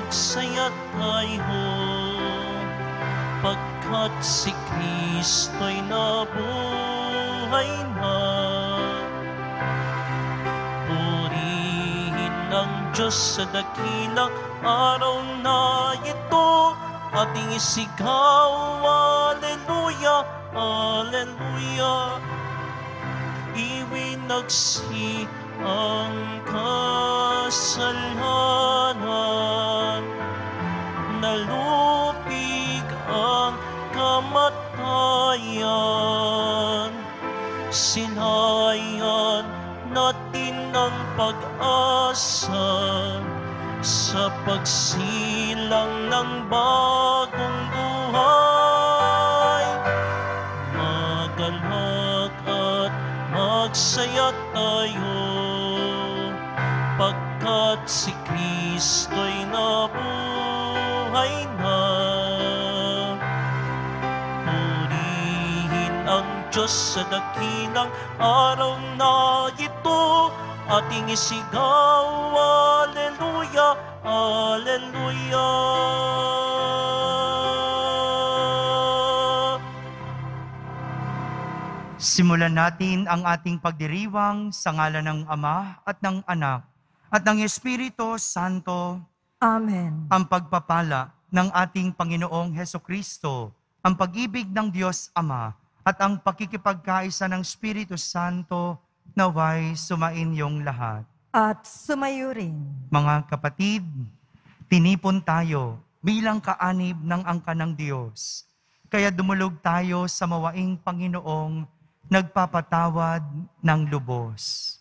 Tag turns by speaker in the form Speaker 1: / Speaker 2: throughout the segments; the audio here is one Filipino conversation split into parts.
Speaker 1: magsaya tayo, pagkat si Kristo'y nabuhay na. Purihin ang Diyos sa dakilang araw na ito, ating isigaw, Alleluia, Alleluia. Iwinagsi ang kasalanan, nalupig ang kamatayan. Sinayan natin ang pag-asa sa pagsilang ng bagong buhay. Magalak at magsaya tayo, pagkat si Kristo'y nabuhay na. Purihin ang Diyos sa dakilang araw na ito, ating isigaw, Alleluia, Alleluia.
Speaker 2: Simulan natin ang ating pagdiriwang sa ngalan ng Ama at ng Anak at ng Espiritu Santo.
Speaker 3: Amen.
Speaker 2: Ang pagpapala ng ating Panginoong Hesukristo, ang pag-ibig ng Diyos Ama at ang pakikipagkaisa ng Espiritu Santo naway sumain yung lahat.
Speaker 3: At sumayo rin.
Speaker 2: Mga kapatid, tinipon tayo bilang kaanib ng angka ng Diyos. Kaya dumulog tayo sa mawaing Panginoong nagpapatawad ng lubos.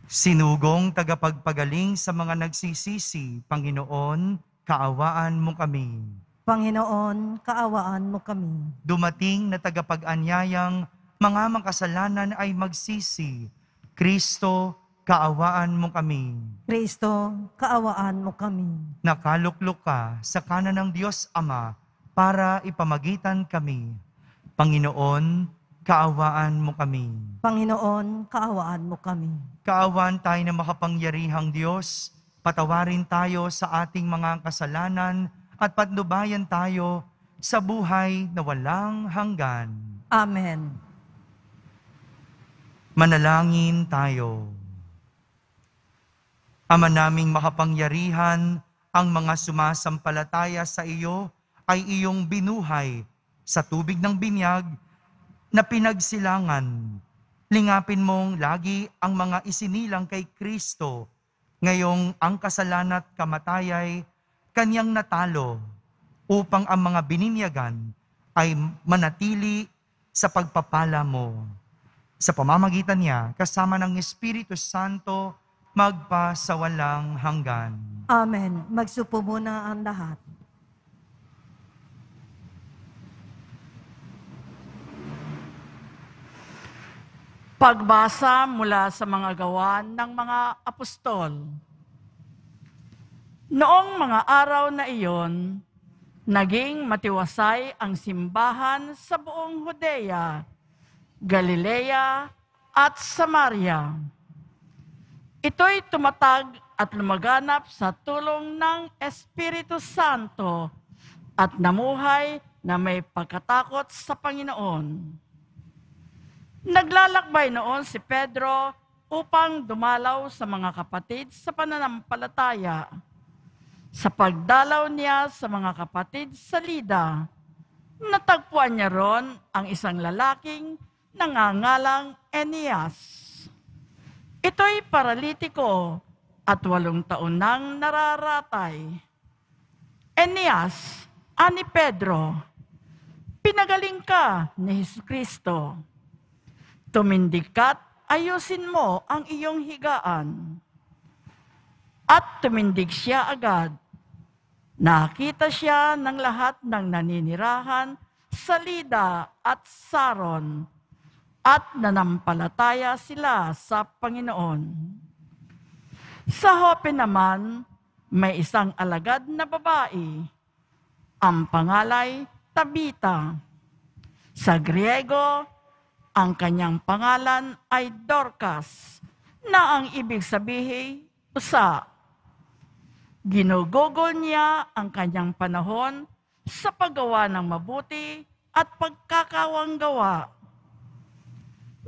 Speaker 2: Sinugong tagapagpagaling sa mga nagsisisi, Panginoon, kaawaan mo kami.
Speaker 3: Panginoon, kaawaan mo kami.
Speaker 2: Dumating na tagapag-anyayang mga makasalanan ay magsisi. Kristo, kaawaan mo kami.
Speaker 3: Kristo, kaawaan mo kami.
Speaker 2: Nakaluklok ka sa kanan ng Diyos Ama para ipamagitan kami. Panginoon, kaawaan mo kami.
Speaker 3: Panginoon, kaawaan mo kami.
Speaker 2: Kaawaan tayo na makapangyarihang Diyos, patawarin tayo sa ating mga kasalanan at patnubayan tayo sa buhay na walang hanggan.
Speaker 3: Amen.
Speaker 2: Manalangin tayo. Ama naming makapangyarihan, ang mga sumasampalataya sa iyo ay iyong binuhay sa tubig ng binyag na pinagsilangan. Lingapin mong lagi ang mga isinilang kay Kristo. Ngayong ang kasalanan at kamatayay kanyang natalo upang ang mga bininyagan ay manatili sa pagpapala mo. Sa pamamagitan niya, kasama ng Espiritu Santo, magpa sa walang hanggan.
Speaker 3: Amen. Magsupo muna ang lahat.
Speaker 4: Pagbasa mula sa mga gawa ng mga apostol. Noong mga araw na iyon, naging matiwasay ang simbahan sa buong Judea, Galilea at Samaria. Ito'y tumatag at lumaganap sa tulong ng Espiritu Santo at namuhay na may pagkatakot sa Panginoon. Naglalakbay noon si Pedro upang dumalaw sa mga kapatid sa pananampalataya. Sa pagdalaw niya sa mga kapatid sa Lida, natagpuan niya ron ang isang lalaking nangangalang Eneas. Ito'y paralitiko at 8 taon nang nararatay. Eneas, ani Pedro, pinagaling ka ni Jesucristo. Tumindig ka't ayusin mo ang iyong higaan. At tumindig siya agad. Nakita siya ng lahat ng naninirahan sa Lida at Saron at nanampalataya sila sa Panginoon. Sa Joppe naman, may isang alagad na babae. Ang pangalay, Tabita. Sa Griego, ang kanyang pangalan ay Dorcas, na ang ibig sabihin, usa. Ginugugol niya ang kanyang panahon sa paggawa ng mabuti at pagkakawanggawa.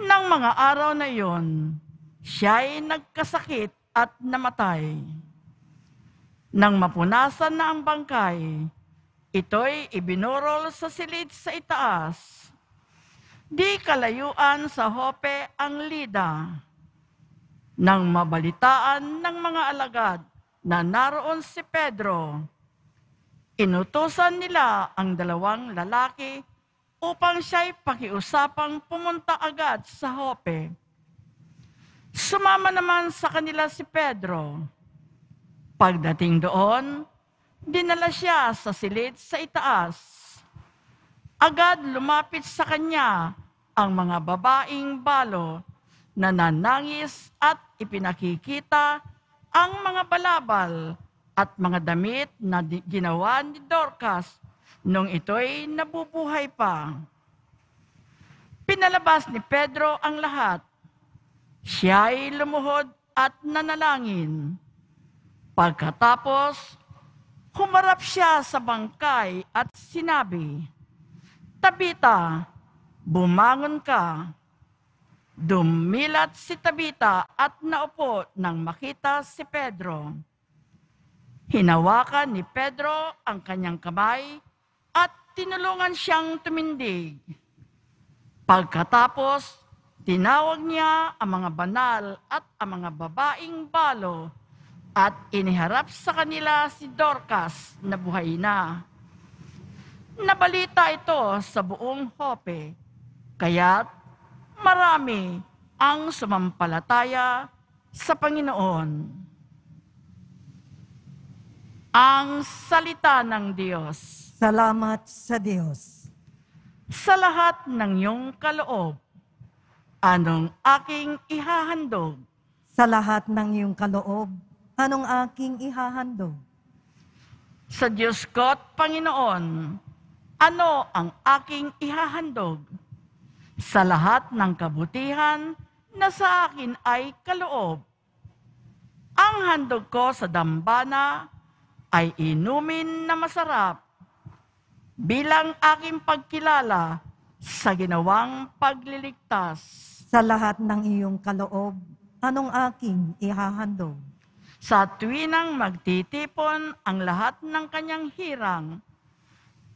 Speaker 4: Nang mga araw na iyon, siya'y nagkasakit at namatay. Nang mapunasan na ang bangkay, ito'y ibinurol sa silid sa itaas. Di kalayuan sa Jope ang Lida. Nang mabalitaan ng mga alagad na naroon si Pedro, inutusan nila ang 2 lalaki upang siya'y pakiusapang pumunta agad sa Jope. Sumama naman sa kanila si Pedro. Pagdating doon, dinala siya sa silid sa itaas. Agad lumapit sa kanya ang mga babaeng balo na nanangis at ipinakikita ang mga balabal at mga damit na ginawa ni Dorcas nung ito'y nabubuhay pa. Pinalabas ni Pedro ang lahat. Siya'y lumuhod at nanalangin. Pagkatapos, humarap siya sa bangkay at sinabi, "Tabita, bumangon ka." Dumilat si Tabita at naupo nang makita si Pedro. Hinawakan ni Pedro ang kanyang kamay at tinulungan siyang tumindig. Pagkatapos, tinawag niya ang mga banal at ang mga babaeng balo at iniharap sa kanila si Dorcas na buhay na. Nabalita ito sa buong Jope, kaya't marami ang sumampalataya sa Panginoon. Ang salita ng Diyos.
Speaker 3: Salamat sa Diyos.
Speaker 4: Sa lahat ng iyong kaloob, anong aking ihahandog?
Speaker 3: Sa lahat ng iyong kaloob, anong aking ihahandog?
Speaker 4: Sa Diyos ko't Panginoon, ano ang aking ihahandog? Sa lahat ng kabutihan na sa akin ay kaloob. Ang handog ko sa dambana ay inumin na masarap bilang aking pagkilala sa ginawang pagliligtas.
Speaker 3: Sa lahat ng iyong kaloob, anong aking ihahandog?
Speaker 4: Sa tuwinang magtitipon ang lahat ng kanyang hirang,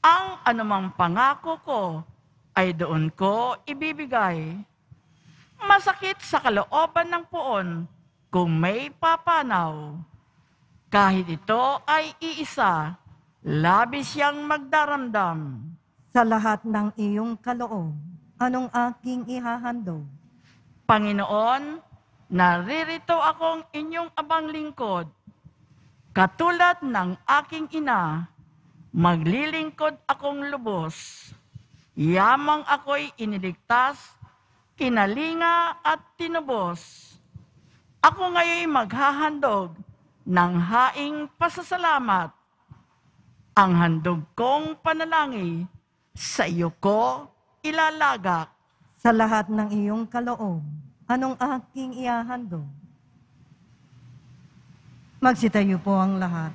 Speaker 4: ang anumang pangako ko ay doon ko ibibigay. Masakit sa kalooban ng puon kung may papanaw. Kahit ito ay iisa, labis siyang magdaramdam.
Speaker 3: Sa lahat ng iyong kaloob, anong aking ihahandog?
Speaker 4: Panginoon, naririto akong inyong abang lingkod. Katulad ng aking ina, maglilingkod akong lubos. Yamang ako'y iniligtas, kinalinga at tinubos. Ako ngayon maghahandog ng haing pasasalamat. Ang handog kong panalangin, sa iyo ko ilalagak.
Speaker 3: Sa lahat ng iyong kaloob, anong aking ihahandog? Magsitayo po ang lahat.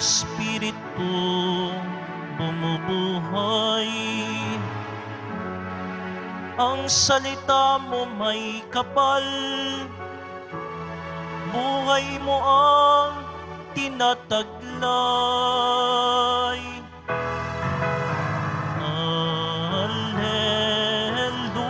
Speaker 1: Espiritu bumubuhay. Ang salita mo may kapal, buhay mo ang tinataglay. Alleluia, alleluia.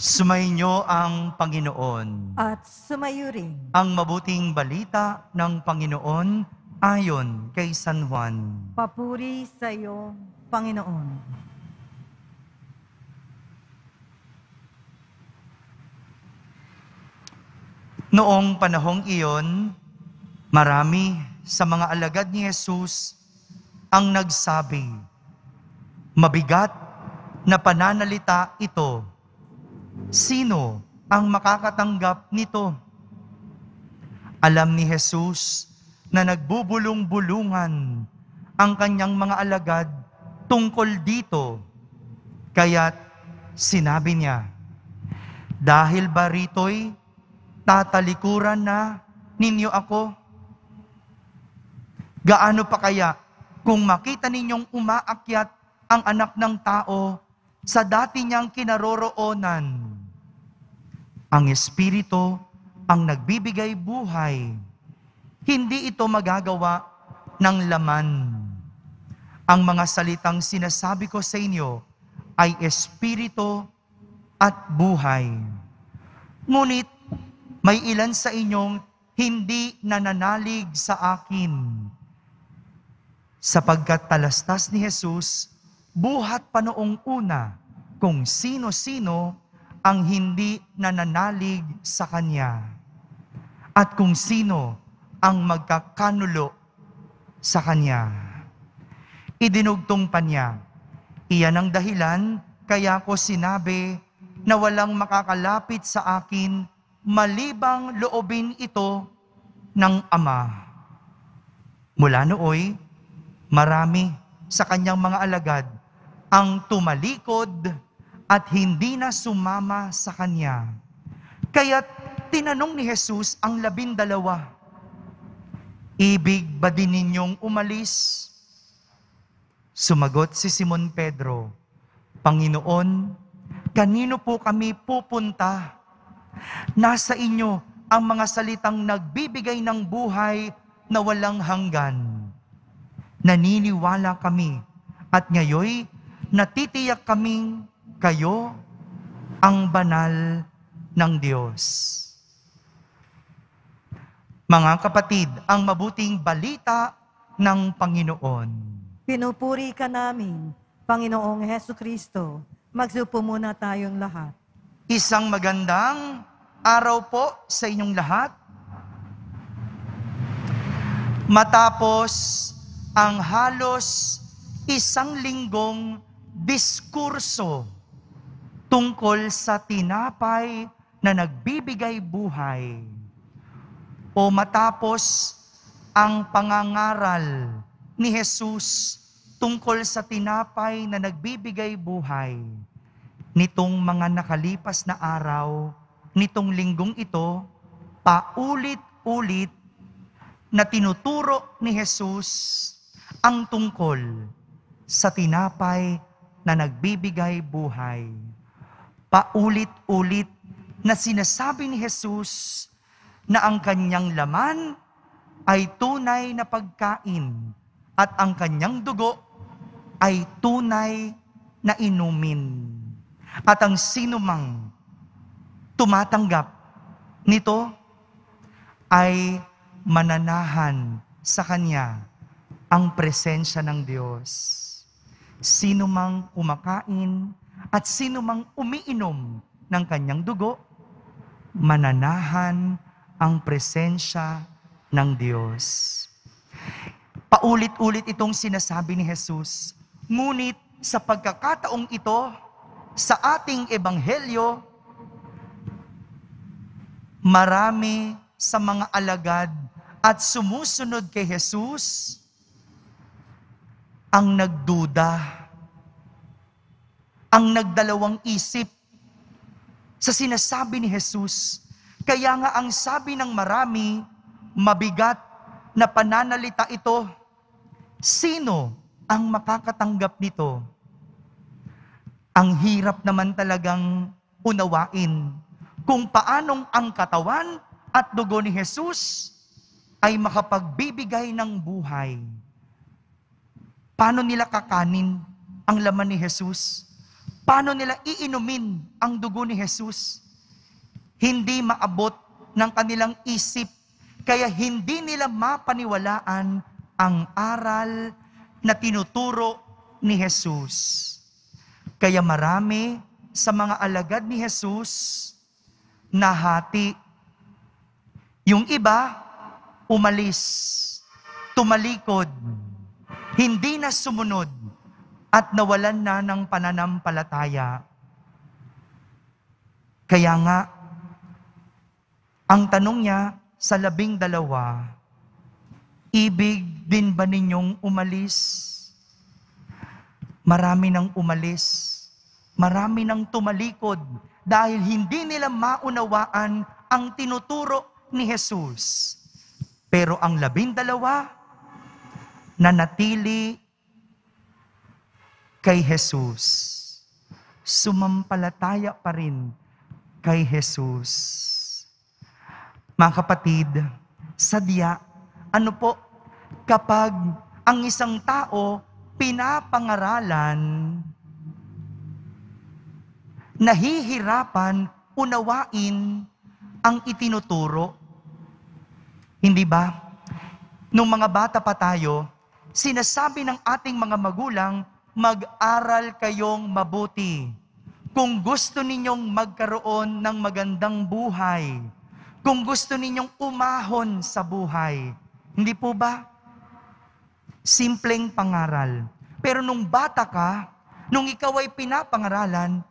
Speaker 2: Sumainyo ang Panginoon.
Speaker 3: At sumayo rin.
Speaker 2: Ang mabuting balita ng Panginoon ayon kay San Juan.
Speaker 3: Papuri sa iyo, Panginoon.
Speaker 2: Noong panahong iyon, marami sa mga alagad ni Jesus ang nagsabi, "Mabigat na pananalita ito. Sino ang makakatanggap nito?" Alam ni Jesus na nagbubulong-bulungan ang kanyang mga alagad tungkol dito. Kaya't sinabi niya, "Dahil ba rito'y tatalikuran na ninyo ako? Gaano pa kaya kung makita ninyong umaakyat ang anak ng tao sa dati niyang kinaroroonan? Ang Espiritu ang nagbibigay buhay. Hindi ito magagawa ng laman. Ang mga salitang sinasabi ko sa inyo ay Espiritu at buhay. Ngunit may ilan sa inyong hindi nananalig sa akin. Sapagkat talastas ni Jesus, buhat pa noong una kung sino-sino ang hindi nananalig sa Kanya. At kung sino ang magkakanulo sa Kanya. Idinugtong pa niya, "Iyan ang dahilan kaya ko sinabi na walang makakalapit sa akin malibang loobin ito ng Ama." Mula nooy, marami sa kanyang mga alagad ang tumalikod at hindi na sumama sa kanya. Kaya't tinanong ni Jesus ang 12, "Ibig ba din ninyong umalis?" Sumagot si Simon Pedro, "Panginoon, kanino po kami pupunta? Nasa inyo ang mga salitang nagbibigay ng buhay na walang hanggan. Naniniwala kami at ngayoy natitiyak kaming kayo ang banal ng Diyos." Mga kapatid, ang mabuting balita ng Panginoon.
Speaker 3: Pinupuri ka namin, Panginoong Hesukristo. Magsupo muna tayong lahat.
Speaker 2: Isang magandang araw po sa inyong lahat. Matapos ang halos isang linggong diskurso tungkol sa tinapay na nagbibigay buhay, o matapos ang pangangaral ni Jesus tungkol sa tinapay na nagbibigay buhay, nitong mga nakalipas na araw, nitong linggong ito, paulit-ulit na tinuturo ni Jesus ang tungkol sa tinapay na nagbibigay buhay. Paulit-ulit na sinasabi ni Jesus na ang kanyang laman ay tunay na pagkain at ang kanyang dugo ay tunay na inumin. At ang sinumang tumatanggap nito ay mananahan sa Kanya ang presensya ng Diyos. Sino mang kumakain at sino mang umiinom ng Kanyang dugo, mananahan ang presensya ng Diyos. Paulit-ulit itong sinasabi ni Jesus. Ngunit sa pagkakataong ito, sa ating ebanghelyo, marami sa mga alagad at sumusunod kay Jesus ang nagduda, ang nagdalawang isip sa sinasabi ni Jesus. Kaya nga ang sabi ng marami, mabigat na pananalita ito. Sino ang makakatanggap nito? Ang hirap naman talagang unawain kung paanong ang katawan at dugo ni Jesus ay makapagbibigay ng buhay. Paano nila kakanin ang laman ni Jesus? Paano nila iinumin ang dugo ni Jesus? Hindi maabot ng kanilang isip, kaya hindi nila mapaniwalaan ang aral na tinuturo ni Jesus. Kaya marami sa mga alagad ni Jesus nahati. Yung iba, umalis, tumalikod, hindi na sumunod, at nawalan na ng pananampalataya. Kaya nga, ang tanong niya sa 12, ibig din ba ninyong umalis? Marami nang umalis, marami nang tumalikod dahil hindi nila maunawaan ang tinuturo ni Jesus. Pero ang 12, nanatili kay Jesus. Sumampalataya pa rin kay Jesus. Mga kapatid, sadya, ano po, kapag ang isang tao pinapangaralan, nahihirapan unawain ang itinuturo. Hindi ba? Nung mga bata pa tayo, sinasabi ng ating mga magulang, mag-aral kayong mabuti. Kung gusto ninyong magkaroon ng magandang buhay, kung gusto ninyong umahon sa buhay. Hindi po ba? Simpleng pangaral. Pero nung bata ka, nung ikaw ay pinapangaralan,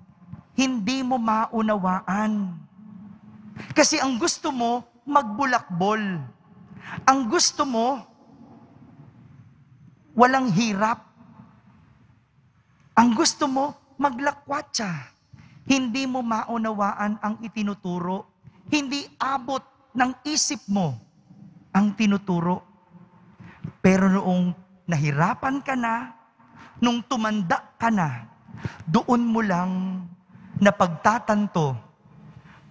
Speaker 2: hindi mo maunawaan. Kasi ang gusto mo, magbulakbol. Ang gusto mo, walang hirap. Ang gusto mo, maglakwatsa. Hindi mo maunawaan ang itinuturo. Hindi abot ng isip mo ang tinuturo. Pero noong nahirapan ka na, nung tumanda ka na, doon mo lang napagtatanto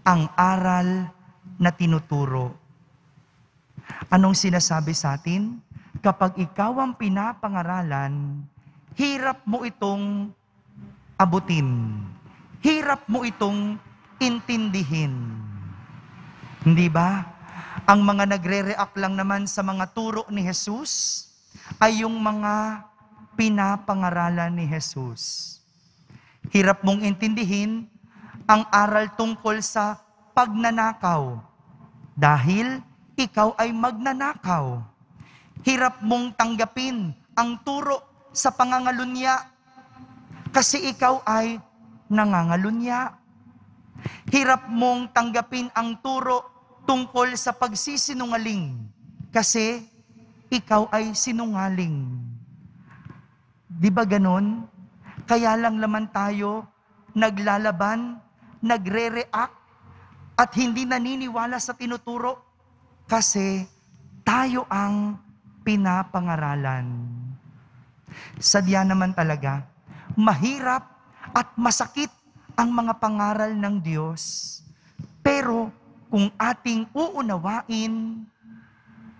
Speaker 2: ang aral na tinuturo. Anong sinasabi sa atin? Kapag ikaw ang pinapangaralan, hirap mo itong abutin. Hirap mo itong intindihin. Hindi ba? Ang mga nagre-react lang naman sa mga turo ni Jesus ay yung mga pinapangaralan ni Jesus. Hirap mong intindihin ang aral tungkol sa pagnanakaw dahil ikaw ay magnanakaw. Hirap mong tanggapin ang turo sa pangangalunya kasi ikaw ay nangangalunya. Hirap mong tanggapin ang turo tungkol sa pagsisinungaling kasi ikaw ay sinungaling. Di ba ganon? Kaya lang naman tayo naglalaban, nagre-react, at hindi naniniwala sa tinuturo kasi tayo ang pinapangaralan. Sadya naman talaga, mahirap at masakit ang mga pangaral ng Diyos. Pero kung ating uunawain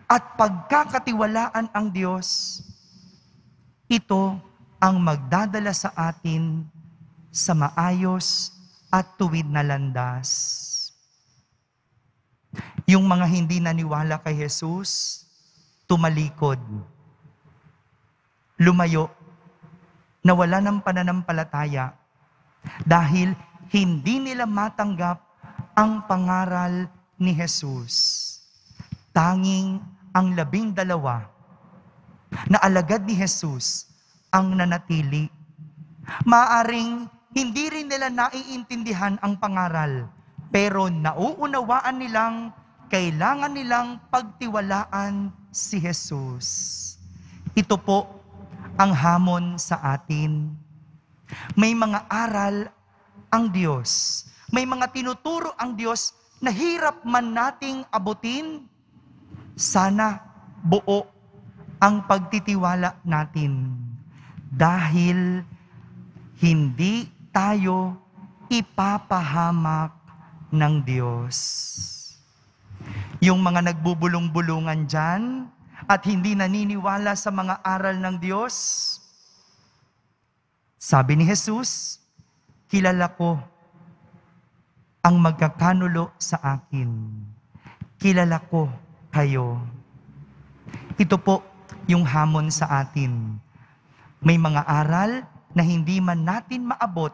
Speaker 2: at pagkakatiwalaan ang Diyos, ito ang magdadala sa atin sa maayos at tuwid na landas. Yung mga hindi naniwala kay Jesus, tumalikod, lumayo, nawala ng pananampalataya dahil hindi nila matanggap ang pangaral ni Jesus. Tanging ang 12 na alagad ni Jesus ang nanatili. Maaring hindi rin nila naiintindihan ang pangaral, pero nauunawaan nilang kailangan nilang pagtiwalaan si Jesus. Ito po ang hamon sa atin. May mga aral ang Diyos. May mga tinuturo ang Diyos na hirap man nating abutin. Sana buo ang pagtitiwala natin. Dahil hindi tayo ipapahamak ng Diyos. Yung mga nagbubulong-bulungan dyan at hindi naniniwala sa mga aral ng Diyos, sabi ni Jesus, kilala ko ang magkakanulo sa akin. Kilala ko kayo. Ito po yung hamon sa atin. May mga aral na hindi man natin maabot,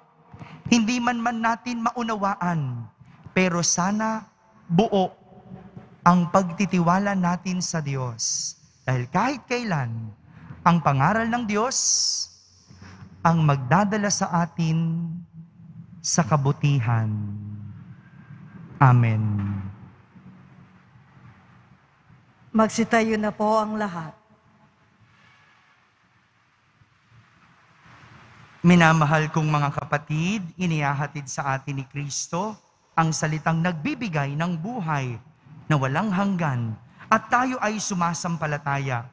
Speaker 2: hindi man natin maunawaan, pero sana buo ang pagtitiwala natin sa Diyos. Dahil kahit kailan, ang pangaral ng Diyos ang magdadala sa atin sa kabutihan. Amen.
Speaker 3: Magsitayo na po ang lahat.
Speaker 2: Minamahal kong mga kapatid, inihahatid sa atin ni Kristo ang salitang nagbibigay ng buhay na walang hanggan at tayo ay sumasampalataya.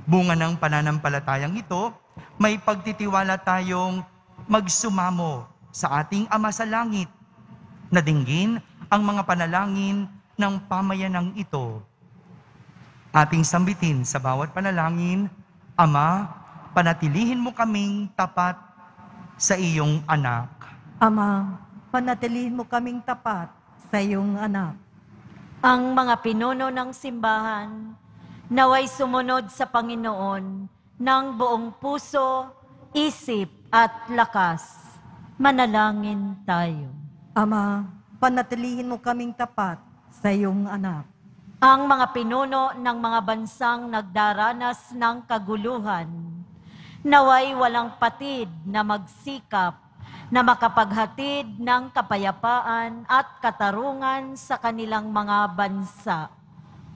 Speaker 2: Bunga ng pananampalatayang ito, may pagtitiwala tayong magsumamo sa ating Ama sa Langit na dinggin ang mga panalangin ng pamayanang ito. Ating sambitin sa bawat panalangin, Ama, panatilihin mo kaming tapat sa iyong anak.
Speaker 3: Ama, panatilihin mo kaming tapat sa iyong anak.
Speaker 5: Ang mga pinuno ng simbahan, naway sumunod sa Panginoon ng buong puso, isip at lakas. Manalangin tayo.
Speaker 3: Ama, panatilihin mo kaming tapat sa iyong anak.
Speaker 5: Ang mga pinuno ng mga bansang nagdaranas ng kaguluhan, naway walang patid na magsikap na makapaghatid ng kapayapaan at katarungan sa kanilang mga bansa.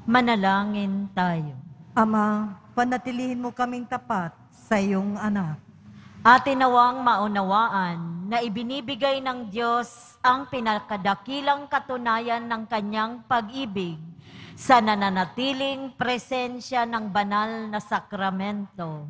Speaker 5: Manalangin tayo.
Speaker 3: Ama, panatilihin mo kaming tapat sa iyong anak.
Speaker 5: Atin nawang maunawaan na ibinibigay ng Diyos ang pinakadakilang katunayan ng kanyang pag-ibig sa nananatiling presensya ng banal na sakramento.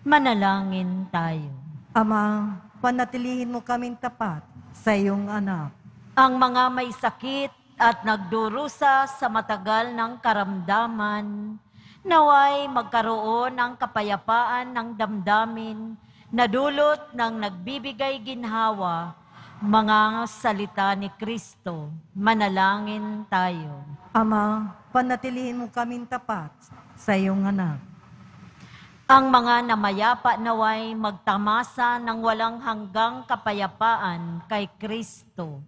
Speaker 5: Manalangin tayo.
Speaker 3: Ama, panatilihin mo kaming tapat sa iyong anak.
Speaker 5: Ang mga may sakit at nagdurusa sa matagal ng karamdaman, naway magkaroon ng kapayapaan ng damdamin na dulot ng nagbibigay ginhawa, mga salita ni Kristo. Manalangin tayo.
Speaker 3: Ama, panatilihin mo kaming tapat sa iyong anak.
Speaker 5: Ang mga namayapa naway magtamasa ng walang hanggang kapayapaan kay Kristo.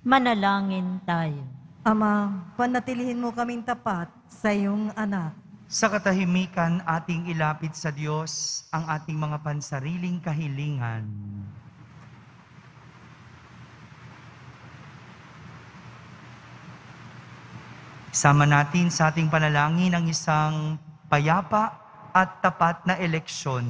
Speaker 5: Manalangin tayo.
Speaker 3: Ama, panatilihin mo kaming tapat sa iyong anak.
Speaker 2: Sa katahimikan ating ilapit sa Diyos ang ating mga pansariling kahilingan. Sama natin sa ating panalangin ang isang payapa at tapat na eleksyon.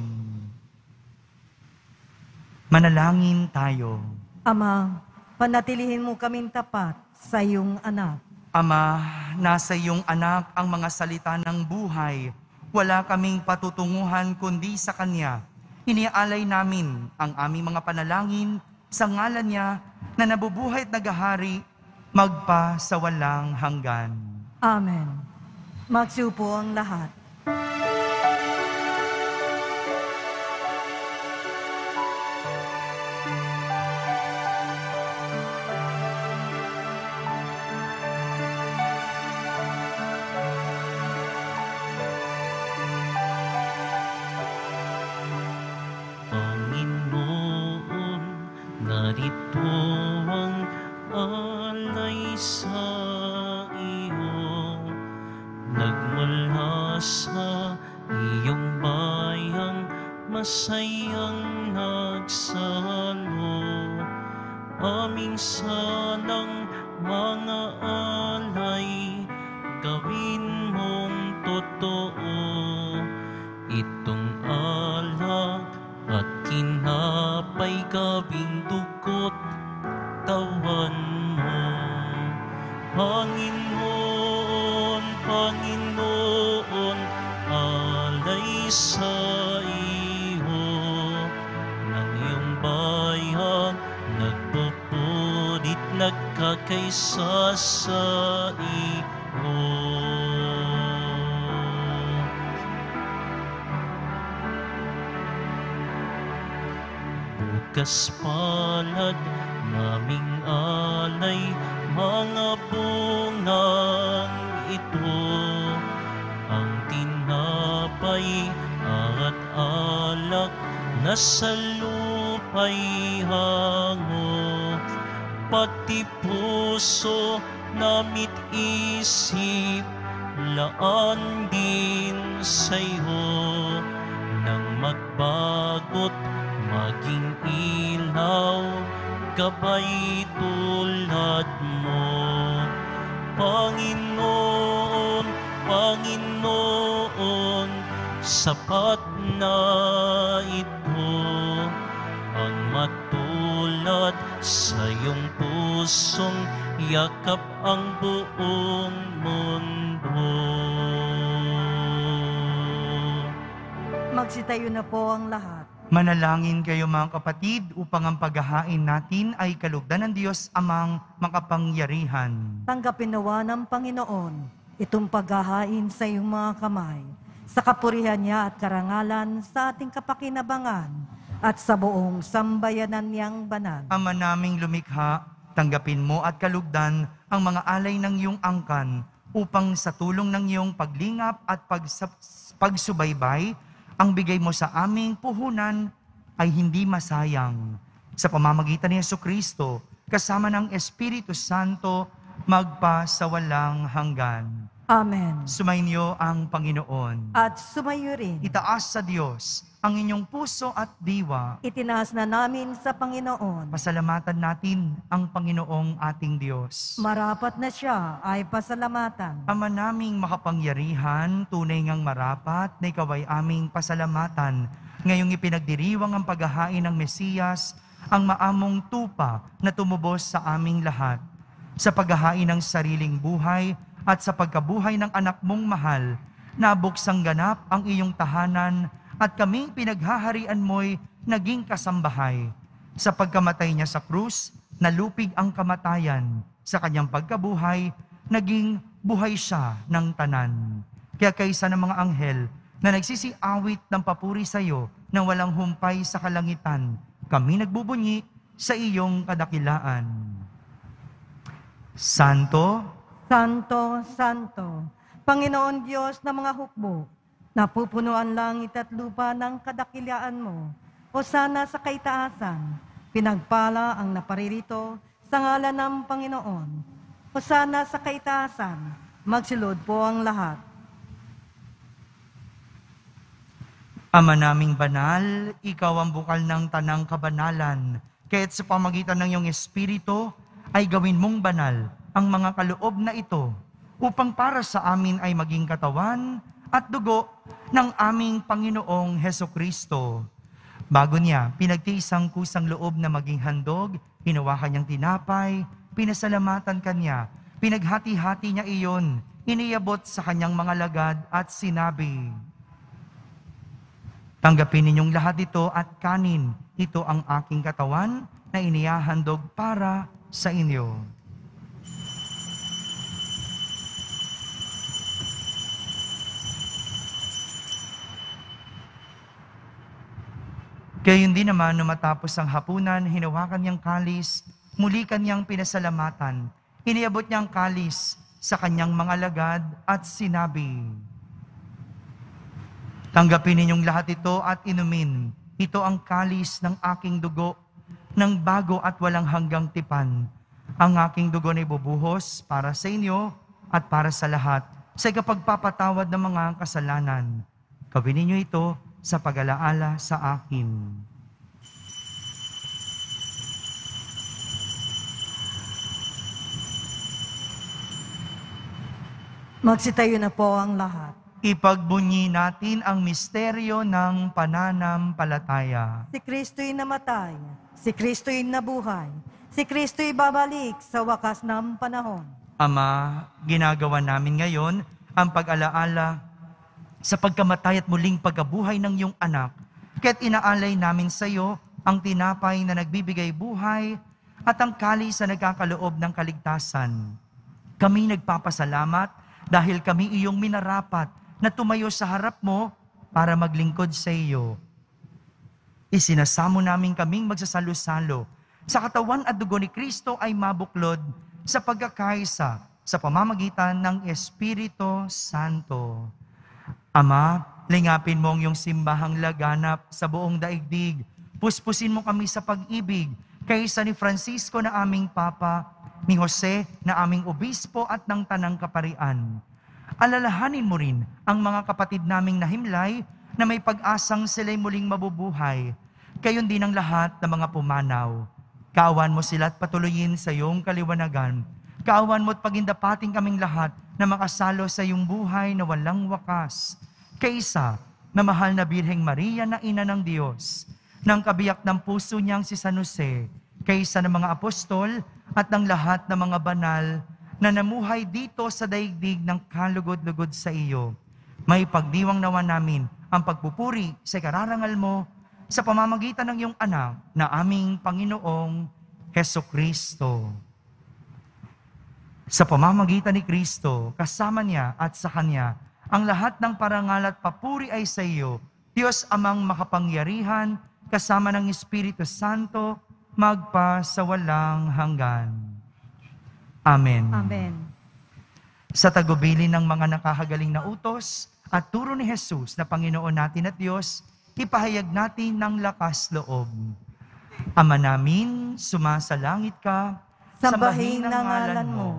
Speaker 2: Manalangin tayo.
Speaker 3: Ama, panatilihin mo kaming tapat sa iyong anak.
Speaker 2: Ama, nasa iyong anak ang mga salita ng buhay. Wala kaming patutunguhan kundi sa Kanya. Iniaalay namin ang aming mga panalangin sa ngalan niya na nabubuhay at nagahari magpa sa walang hanggan.
Speaker 3: Amen. Magsupo ang lahat.
Speaker 1: Panginoon, narito ang alay sa iyo. Nagmula sa iyong bayang masayang nagsalo. Aming salang mga alay, gawin mong totoo. Itong alak at kinapay gabing dugot tawan mo. Panginoon, Panginoon, alay sa iyo ng iyong bayan, nagpupunit, nagkakaisa sa iyo. bigkas palad naming alay, mga bungang ito, ang tinapay at alak na sa lupa'y hango, pati puso namit isip, laan din sa'yo, nang magbagot maging ilaw, gabay tulad mo. Panginoon, Panginoon, sapat na ito, ang matulad sa iyong pusong yakap ang buong mundo.
Speaker 3: Magsitayo na po ang lahat.
Speaker 2: Manalangin kayo mga kapatid upang ang paghahain natin ay kalugdan ng Diyos amang makapangyarihan.
Speaker 3: Tanggapin nawa ng Panginoon itong paghahain sa iyong mga kamay, sa kapurihan niya at karangalan sa ating kapakinabangan at sa buong sambayanan niyang banal.
Speaker 2: Ama naming lumikha, tanggapin mo at kalugdan ang mga alay ng iyong angkan upang sa tulong ng iyong paglingap at pagsubaybay, ang bigay mo sa aming puhunan ay hindi masayang. Sa pamamagitan ni Jesucristo, kasama ng Espiritu Santo, magpa sa walang hanggan.
Speaker 3: Amen.
Speaker 2: Sumainyo ang Panginoon.
Speaker 3: At sumayo rin.
Speaker 2: Itaas sa Diyos ang inyong puso at diwa.
Speaker 3: Itinaas na namin sa Panginoon.
Speaker 2: Pasalamatan natin ang Panginoong ating Diyos.
Speaker 3: Marapat na siya ay pasalamatan.
Speaker 2: Ama naming makapangyarihan, tunay ngang marapat na ikaw ay aming pasalamatan. Ngayong ipinagdiriwang ang paghahain ng Mesiyas, ang maamong tupa na tumubos sa aming lahat. Sa paghahain ng sariling buhay at sa pagkabuhay ng anak mong mahal, nabuksang ganap ang iyong tahanan at kaming pinaghaharian mo'y naging kasambahay. Sa pagkamatay niya sa krus, nalupig ang kamatayan. Sa kanyang pagkabuhay, naging buhay siya ng tanan. Kaya kaysa ng mga anghel na nagsisiawit ng papuri sa iyo na walang humpay sa kalangitan, kami nagbubunyi sa iyong kadakilaan. Santo,
Speaker 3: Santo, Santo, Panginoon Diyos ng mga hukbo, napupunuan langit at lupa ng kadakilaan mo. Hosana sa kaitaasan, pinagpala ang naparirito sa ngalan ng Panginoon. Hosana sa kaitaasan, magsilod po ang lahat.
Speaker 2: Ama naming banal, ikaw ang bukal ng tanang kabanalan. Kaya't sa pamagitan ng iyong Espiritu, ay gawin mong banal ang mga kaloob na ito upang para sa amin ay maging katawan at dugo ng aming Panginoong Hesukristo. Bago niya, pinagtiisang kusang loob na maging handog, hinawakan niyang tinapay, pinasalamatan kanya, pinaghati-hati niya iyon, iniyabot sa kanyang mga lagad at sinabi, "Tanggapin ninyong lahat ito at kanin, ito ang aking katawan na inihahandog para sa inyo." Gayon din naman, nung matapos ang hapunan, hinawakan niyang kalis, muli kanyang pinasalamatan. Iniabot niyang kalis sa kanyang mga lagad at sinabi, "Tanggapin ninyong lahat ito at inumin. Ito ang kalis ng aking dugo, ng bago at walang hanggang tipan. Ang aking dugo na ibubuhos para sa inyo at para sa lahat, sa ikapagpapatawad ng mga kasalanan. Gawin ninyo ito sa pag-alaala sa akin."
Speaker 3: Magsitayo na po ang lahat.
Speaker 2: Ipagbunyi natin ang misteryo ng pananampalataya.
Speaker 3: Si Kristo'y namatay, si Kristo'y nabuhay, si Kristo'y babalik sa wakas ng panahon.
Speaker 2: Ama, ginagawa namin ngayon ang pag-alaala sa pagkamatay at muling pagkabuhay ng iyong anak. Kaya't inaalay namin sa iyo ang tinapay na nagbibigay buhay at ang kalis na nagkakaloob ng kaligtasan. Kami nagpapasalamat dahil kami iyong minarapat na tumayo sa harap mo para maglingkod sa iyo. Isinasamo namin kaming magsasalo-salo sa katawan at dugo ni Kristo ay mabuklod sa pagkakaisa sa pamamagitan ng Espiritu Santo. Ama, lingapin mo ang iyong simbahang laganap sa buong daigdig. Puspusin mo kami sa pag-ibig kaysa ni Francisco na aming Papa, ni Jose na aming Obispo at ng Tanang Kaparian. Alalahanin mo rin ang mga kapatid naming nahimlay na may pag-asang sila'y muling mabubuhay. Gayon din ang lahat ng mga pumanaw. Kaawan mo sila at patuloyin sa iyong kaliwanagan. Kaawan mo at pagindapating kaming lahat na makasalo sa iyong buhay na walang wakas. Kaysa na mahal na Birheng Maria na Ina ng Diyos, ng kabiyak ng puso niyang si San Jose, kaysa ng mga apostol at ng lahat ng mga banal na namuhay dito sa daigdig ng kalugod-lugod sa iyo. May pagdiwang nawa namin ang pagpupuri sa kararangal mo sa pamamagitan ng iyong anak na aming Panginoong Hesukristo. Sa pamamagitan ni Kristo, kasama niya at sa Kanya, ang lahat ng parangal at papuri ay sa iyo, Diyos Amang makapangyarihan, kasama ng Espiritu Santo, magpa sa walang hanggan. Amen.
Speaker 3: Amen.
Speaker 2: Sa tagubilin ng mga nakahagaling na utos at turo ni Jesus na Panginoon natin at Diyos, ipahayag natin ng lakas loob. Ama namin, sumasalangit ka,
Speaker 3: Sambahin ang ngalan mo,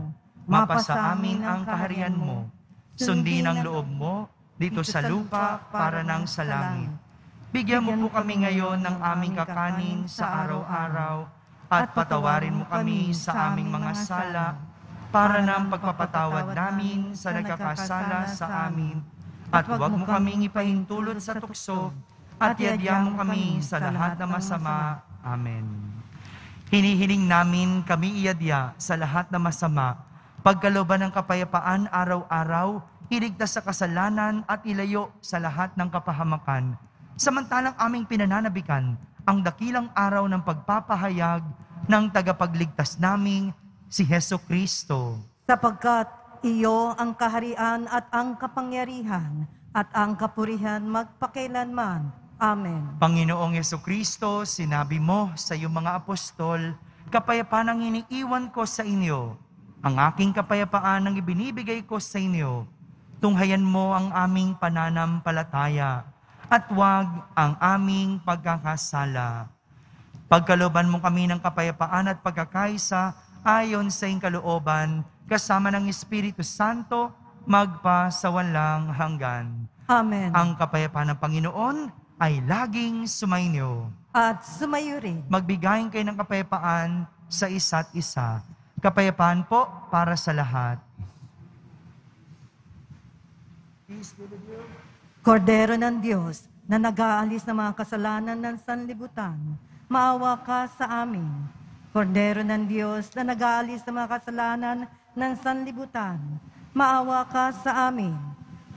Speaker 2: mapasa amin ang kaharian mo, sundin ang loob mo dito sa lupa para nang sa langit. Bigyan mo po kami ngayon ng aming kakanin sa araw-araw at patawarin mo kami sa aming mga sala para ng pagpapatawad namin sa nagkakasala sa amin. At huwag mo kaming ipahintulot sa tukso at iadya mo kami sa lahat ng masama. Amen. Hinihiling namin kami iadya sa lahat ng masama, pagkalooban ng kapayapaan araw-araw, iligtas sa kasalanan at ilayo sa lahat ng kapahamakan. Samantalang aming pinananabikan ang dakilang araw ng pagpapahayag ng tagapagligtas naming si Hesukristo.
Speaker 3: Sapagkat iyo ang kaharian at ang kapangyarihan at ang kapurihan magpakailanman. Amen.
Speaker 2: Panginoong Hesukristo, sinabi mo sa iyong mga apostol, kapayapaan ang iniiwan ko sa inyo. Ang aking kapayapaan ang ibinibigay ko sa inyo. Tunghayan mo ang aming pananampalataya at huwag ang aming pagkakasala. Pagkalooban mo kami ng kapayapaan at pagkakaisa ayon sa iyong kalooban, kasama ng Espiritu Santo, magpa sa walang hanggan.
Speaker 3: Amen.
Speaker 2: Ang kapayapaan ng Panginoon ay laging sumainyo.
Speaker 3: At sumayo rin.
Speaker 2: Magbigayin kayo ng kapayapaan sa isa't isa. Kapayapaan po para sa lahat.
Speaker 3: Kordero ng Diyos na nag-aalis ng mga kasalanan ng sanlibutan, maawa ka sa amin. Kordero ng Diyos na nag-aalis ng mga kasalanan ng sanlibutan, maawa ka sa amin.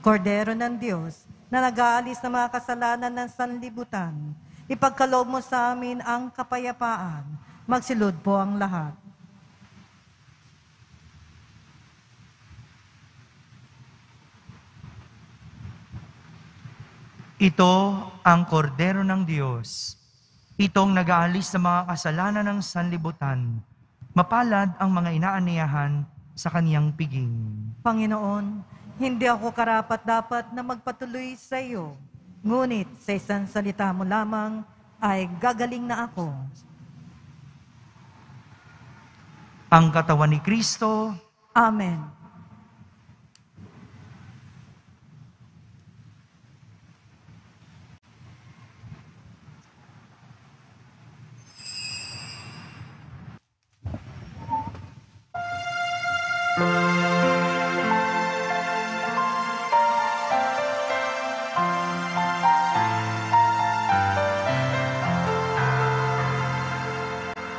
Speaker 3: Kordero ng Diyos na nag-aalis ng mga kasalanan ng sanlibutan, ipagkaloob mo sa amin ang kapayapaan. Magsilod po ang lahat.
Speaker 2: Ito ang kordero ng Diyos. Itong nag-aalis sa mga kasalanan ng sanlibutan. Mapalad ang mga inaaniyahan sa kaniyang piging.
Speaker 3: Panginoon, hindi ako karapat-dapat na magpatuloy sa iyo. Ngunit sa isang salita mo lamang ay gagaling na ako.
Speaker 2: Ang katawan ni Kristo.
Speaker 3: Amen.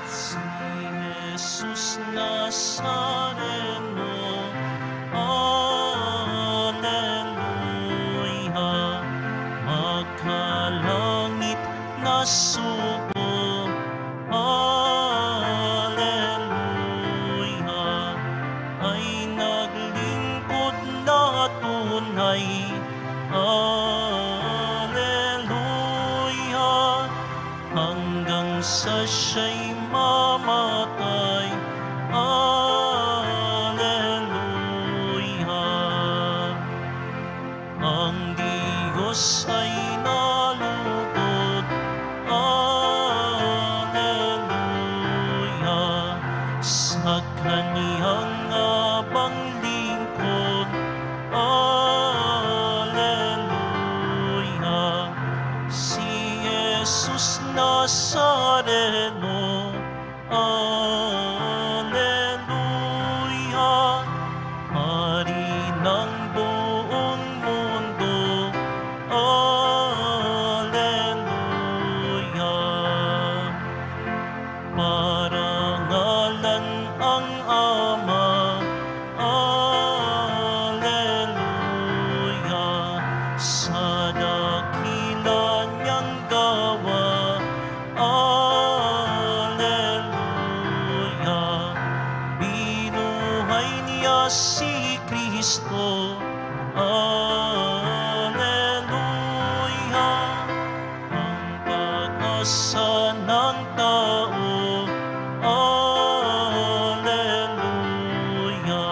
Speaker 1: Si Jesus Nazareno, Alleluia, magkalangit na sugo, Alleluia, ay naglingkod na tunay, Alleluia, sa siya'y mamatay. Alleluia. Ang Diyos ay nalugod. Alleluia. Sa kaniyang abang lingkod. Alleluia. Si Jesus Nazareno. Alleluia. Hari ng buong mundo. Alleluia. Parangalan ang Ama. Alleluia. Sa dakila niyang gawa. Alleluia. Binuhay niya si Kristo. Alleluia. Ang pag-asa ng tao. Alleluia.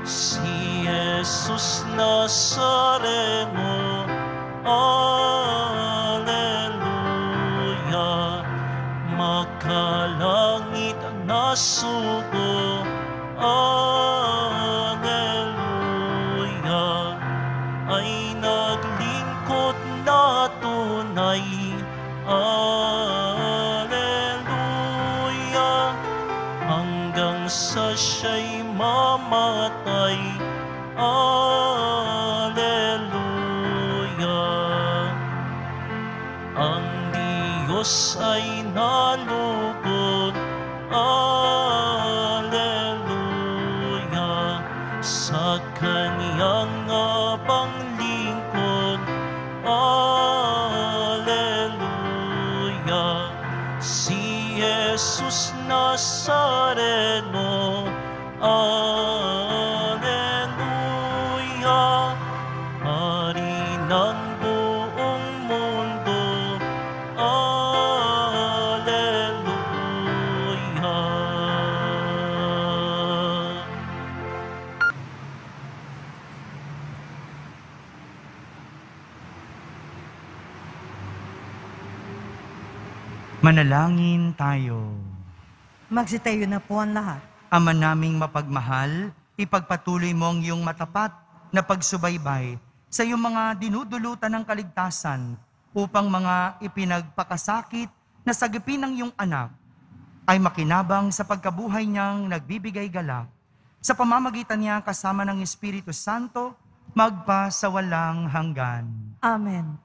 Speaker 1: Si Jesus Nazareno. Alleluia. Makalangit na sugo. Alleluia. Ay naglingkod na tunay. Alleluia. Hanggang sa siya'y mamatay. Alleluia. Ang Diyos ay nalugod. Alleluia. Sa kaniyang abang lingkod. Alleluia. Si Jesus Nazareno. Alleluia. Hari ng buong mundo. Alleluia.
Speaker 2: Manalangin tayo.
Speaker 3: Magsitayo na po ang lahat.
Speaker 2: Ama naming mapagmahal, ipagpatuloy mo ang iyong matapat na pagsubaybay sa iyong mga dinudulutan ng kaligtasan upang mga ipinagpakasakit na sagipin ng iyong anak ay makinabang sa pagkabuhay niyang nagbibigay galak. Sa pamamagitan niya kasama ng Espiritu Santo, magpa sa walang hanggan.
Speaker 3: Amen.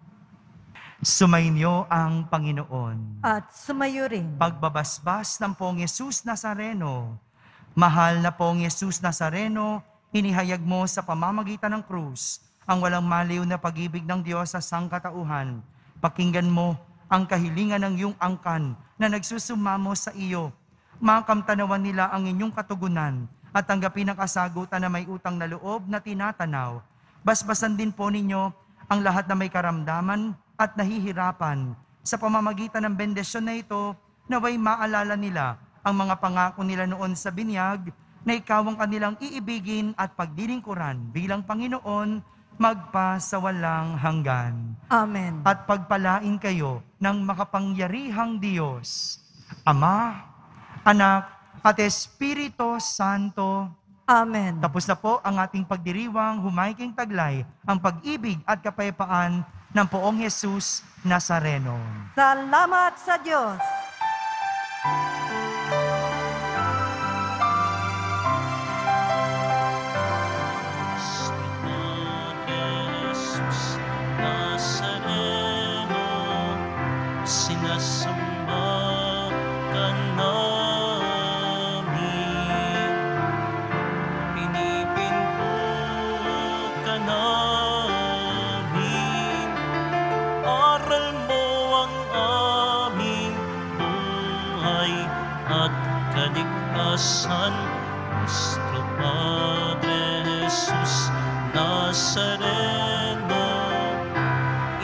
Speaker 2: Sumainyo ang Panginoon.
Speaker 3: At sumayo rin.
Speaker 2: Pagbabasbas ng Poong Yesus Nazareno. Mahal na Poong Yesus Nazareno, inihayag mo sa pamamagitan ng krus ang walang maliw na pag-ibig ng Diyos sa sangkatauhan. Pakinggan mo ang kahilingan ng iyong angkan na nagsusumamo sa iyo. Makamtanawan nila ang inyong katugunan at tanggapin ang kasagutan na may utang na loob na tinatanaw. Basbasan din po ninyo ang lahat na may karamdaman at nahihirapan. Sa pamamagitan ng bendisyon na ito, naway maalala nila ang mga pangako nila noon sa binyag na ikaw ang kanilang iibigin at pagdilingkuran bilang Panginoon magpa sa walang hanggan.
Speaker 3: Amen.
Speaker 2: At pagpalain kayo ng makapangyarihang Diyos, Ama, Anak, at Espiritu Santo.
Speaker 3: Amen.
Speaker 2: Tapos na po ang ating pagdiriwang humaiking taglay ang pag-ibig at kapayapaan ng Poong Yesus Nazareno.
Speaker 3: Salamat sa Diyos.
Speaker 1: Jesus Nazareno, sinasamba ka namin, pinipinto ka namin, aral mo ang aming buhay at kaligtasan. Nuestro Padre Jesus Nazareno,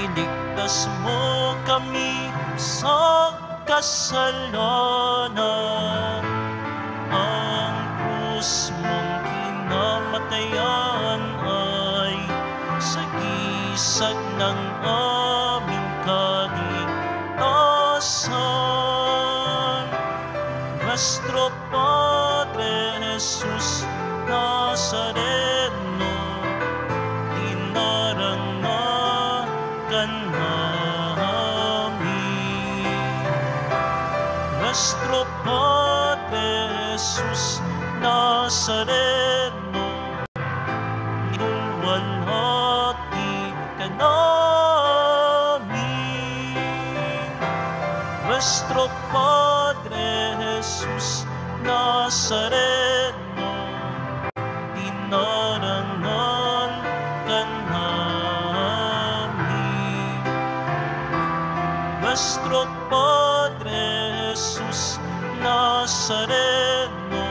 Speaker 1: iligtas Ligtas mo kami sa kasalanan. Ang krus mong kinamatayan ay sagisag ng aming kaligtasan. Nuestro Padre Jesus Nazareno, dinarangan namin. Nuestro Padre Jesus Nazareno, niluwalhati ka namin. Nuestro Padre Jesus Nazareno, dinarangan ka namin. Nuestro Padre Jesus Nazareno,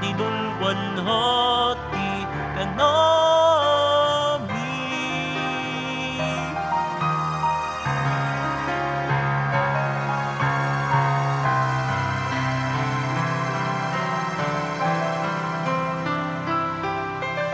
Speaker 1: nilulwalhati ka namin.